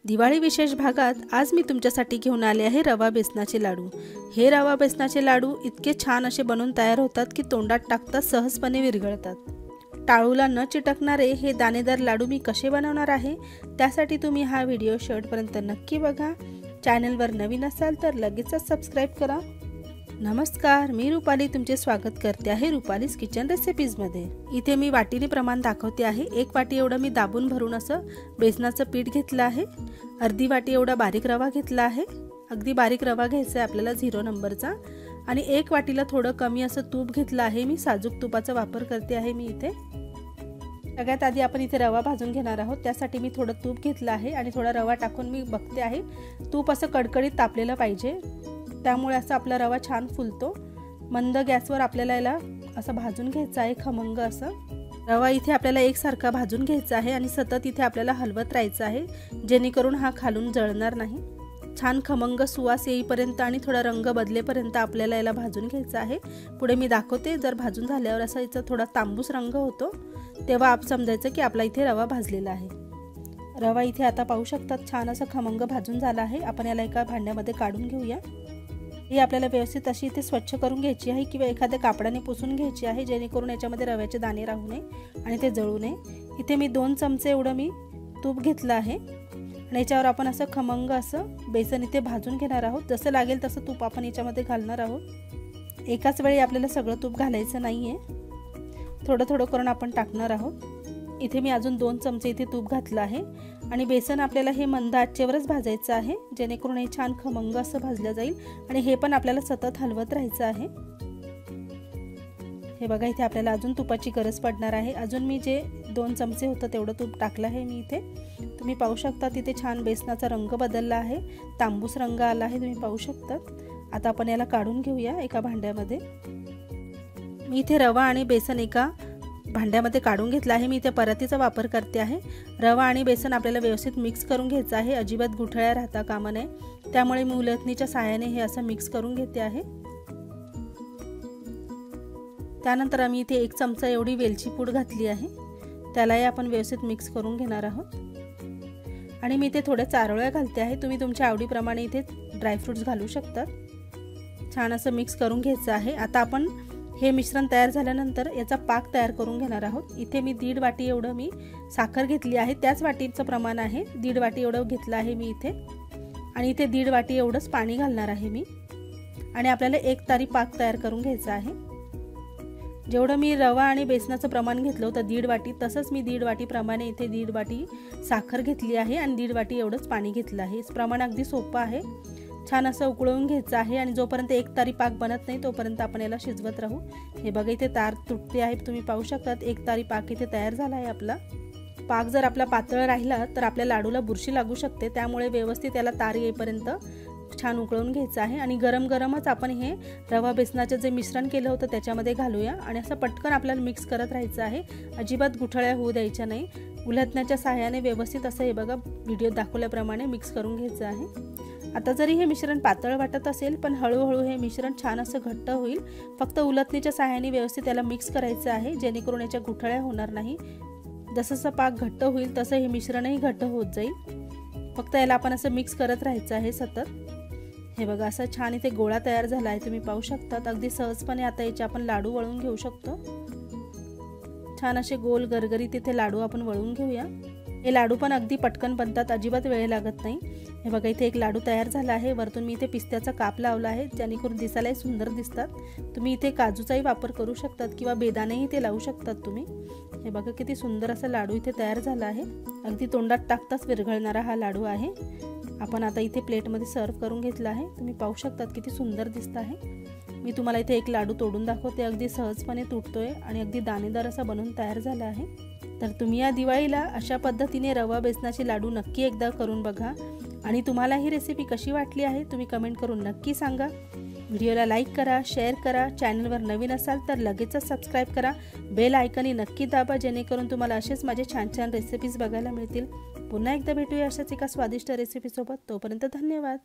दिवाळी विशेष भागात आज मी तुमच्यासाठी घेऊन आले आहे रवा बेसनाचे लाडू। हे रवा बेसनाचे लाडू इतके छान असे बनून तयार होतात की तोंडात टाकताच सहजपणे विरघळतात। टाळूला न चिटकणारे हे दाणेदार लाडू मी कसे बनवणार आहे त्यासाठी तुम्ही हा व्हिडिओ शेवटपर्यंत नक्की बघा। चॅनलवर नवीन असाल तर लगेचच सबस्क्राइब करा। नमस्कार, मी रुपाली तुमचे स्वागत करते आहे रुपालीज किचन रेसिपीज मध्ये। इथे मी वाटीने प्रमाण दाखवते आहे। 1 वाटी एवढं मी दाबून भरून असं बेसनाचं पीठ घेतलं आहे। अर्धी वाटी एवढा बारीक रवा घेतला आहे। अगदी बारीक रवा घ्यायचा आहे आपल्याला 0 नंबरचा। आणि 1 वाटीला थोडं कमी असं तूप घेतलं आहे। मी साजूक तुपाचा वापर करते आहे मी इथे। सगळ्यात आधी आपण इथे रवा भाजून घेणार आहोत। त्यासाठी मी थोडं तूप घेतलं आहे आणि थोडा रवा टाकून मी बघते आहे। तूप असं कडकडीत तापलेलं पाहिजे, त्यामुळे असं आपला रवा छान फुलतो। मंद गॅसवर आपल्याला याला असं भाजून घ्यायचं आहे खमंग असं। रवा इथे आपल्याला एकसारखा भाजून घ्यायचा आहे आणि सतत इथे आपल्याला हलवत राहायचं आहे, जेणेकरून हा खालून जळणार नाही। छान खमंग सुवास येईपर्यंत आणि थोडा रंग बदलेपर्यंत आपल्याला याला भाजून घ्यायचं आहे। पुढे मी दाखवते, जर भाजून झाल्यावर असा याचा थोडा तांबूस रंग होतो तेव्हा आप समजायचं की आपला इथे रवा भाजलेला आहे। रवा इथे आता पाहू शकतात छान असं खमंग भाजून झाला आहे। आपण याला एका भांड्यामध्ये काढून घेऊया। ही आपल्याला व्यवस्थित अशी इथे स्वच्छ करून घ्यायची आहे किंवा एखाद्या कापडाने पुसून घ्यायची आहे, जेणेकरून याच्यामध्ये रव्याचे दाणे राहू नये आणि ते जळू नये। इथे मी 2 चमचे एवढं मी तूप घेतलं आहे आणि याच्यावर आपण असं खमंग असं बेसन इथे भाजून घेणार आहोत। जसं लागेल तसं तूप आपण याच्यामध्ये घालणार आहोत। एकाच वेळी आपल्याला सगळं तूप घालायचं नाहीये, थोडं थोडं करून आपण टाकणार आहोत। इथे मी अजून 2 चमचे इथे तूप घातलं आहे आणि बेसन आपल्याला हे मंद आचेवरच भाजायचं आहे, जेणेकरून हे छान खमंग असं भाजलं जाईल आणि हे पण आपल्याला सतत हलवत राहायचं आहे। हे बघा, इथे आपल्याला अजून तुपाची गरज पडणार आहे। अजून मी जे 2 चमचे होतं तेवढं तूप टाकलं आहे मी इथे। तुम्ही पाहू शकता तिथे छान बेसनाचा रंग बदलला आहे, तांबूस रंग आला आहे, तुम्ही पाहू शकता। आता आपण याला काढून घेऊया एका भांड्यामध्ये। मी इथे रवा आणि बेसन एका भांड्यामध्ये काढून घेतला आहे। मी इथे परातीचा वापर करते आहे। रवा आणि बेसन आपल्याला व्यवस्थित मिक्स करून घ्यायचं आहे, अजिबात गुठळ्या राहता कामा नये, त्यामुळे मी उलटणीच्या सहाय्याने हे असं मिक्स करून घेते आहे। त्यानंतर आम्ही इथे 1 चमचा एवढी वेलची पूड घातली आहे, त्यालाही आपण व्यवस्थित मिक्स करून घेणार आहोत। आणि मी इथे थोड्या चारोळ्या घालते आहे, तुम्ही तुमच्या आवडीप्रमाणे इथे ड्रायफ्रुट्स घालू शकता। छान असं मिक्स करून घ्यायचं आहे। आता आपण हे मिश्रण तयार झाल्यानंतर याचा पाक तयार करून घेणार आहोत। इथे मी 1.5 वाटी एवढं मी साखर घेतली आहे, त्याच वाटीचं प्रमाण आहे, 1.5 वाटी एवढं घेतलं आहे मी इथे। आणि इथे 1.5 वाटी एवढंच पाणी घालणार आहे मी आणि आपल्याला 1 तारी पाक तयार करून घ्यायचा आहे। जेवढं मी रवा आणि बेसनाचं प्रमाण घेतलं होतं 1.5 वाटी, तसंच मी 1.5 वाटी प्रमाणे इथे 1.5 वाटी साखर घेतली आहे आणि 1.5 वाटी एवढंच पाणी घेतलं आहे। हे प्रमाण अगदी सोपं आहे। छान असं उकळवून घ्यायचं आहे आणि जोपर्यंत 1 तारी पाक बनत नाही तोपर्यंत आपण याला शिजवत राहू। हे बघा, इथे तार तुटते आहे, तुम्ही पाहू शकता 1 तारी पाक इथे तयार झाला आहे आपला। पाक जर आपला पातळ राहिला तर आपल्या लाडूला बुरशी लागू शकते, त्यामुळे व्यवस्थित याला तार येईपर्यंत छान उकळवून घ्यायचं आहे। आणि गरम गरमच आपण हे रवा बेसनाचं जे मिश्रण केलं होतं त्याच्यामध्ये घालूया आणि असं पटकन आपल्याला मिक्स करत राहायचं आहे, अजिबात गुठळ्या होऊ द्यायच्या नाही। उलटण्याच्या सहाय्याने व्यवस्थित असं हे बघा व्हिडिओ दाखवल्याप्रमाणे मिक्स करून घ्यायचं आहे। आता जरी हे मिश्रण पातळ वाटत असेल पण हळूहळू हे मिश्रण छान असं घट्ट होईल। फक्त उलटणीच्या सहाय्याने व्यवस्थित याला मिक्स करायचं आहे, जेणेकरून याच्या गुठळ्या होणार नाही। जसं पाक घट्ट होईल तसं हे मिश्रणही घट्ट होत जाईल। फक्त याला आपण असं मिक्स करत राहायचं आहे सतत। हे बघा, असं छान इथे गोळा तयार झाला आहे, तुम्ही पाहू शकता। अगदी सहजपणे आता याचे आपण लाडू वळून घेऊ शकतो। छान असे गोल गरगरीत इथे लाडू आपण वळून घेऊया। हे लाडू पण अगदी पटकन बनतात, अजिबात वेळ लागत नाही। हे बघा, इथे एक लाडू तयार झाला आहे। वरतून मी इथे पिस्त्याचा काप लावला आहे, जेणेकरून दिसायलाही सुंदर दिसतात। तुम्ही इथे काजूचाही वापर करू शकतात किंवा बेदाणेही ते लावू शकतात तुम्ही। हे बघा, किती सुंदर असा लाडू इथे तयार झाला आहे। अगदी तोंडात टाकताच विरघळणारा हा लाडू आहे। आपण आता इथे प्लेटमध्ये सर्व करून घेतला आहे, तुम्ही पाहू शकतात किती सुंदर दिसत आहे। मी तुम्हाला इथे एक लाडू तोडून दाखवते, अगदी सहजपणे तुटतोय आणि अगदी दाणेदार असा बनून तयार झाला आहे। तर तुम्ही या दिवाळीला अशा पद्धतीने रवा बेसनाचे लाडू नक्की एकदा करून बघा आणि तुम्हाला ही रेसिपी कशी वाटली आहे तुम्ही कमेंट करून नक्की सांगा। व्हिडिओला लाईक करा, शेअर करा, चॅनलवर नवीन असाल तर लगेचच सबस्क्राइब करा, बेल आयकॉन नक्की दाबा, जेणेकरून तुम्हाला असेच माझे छान छान रेसिपीज बघायला मिळतील। पुन्हा एकदा भेटूया अशाच एका स्वादिष्ट रेसिपीसोबत, तोपर्यंत धन्यवाद।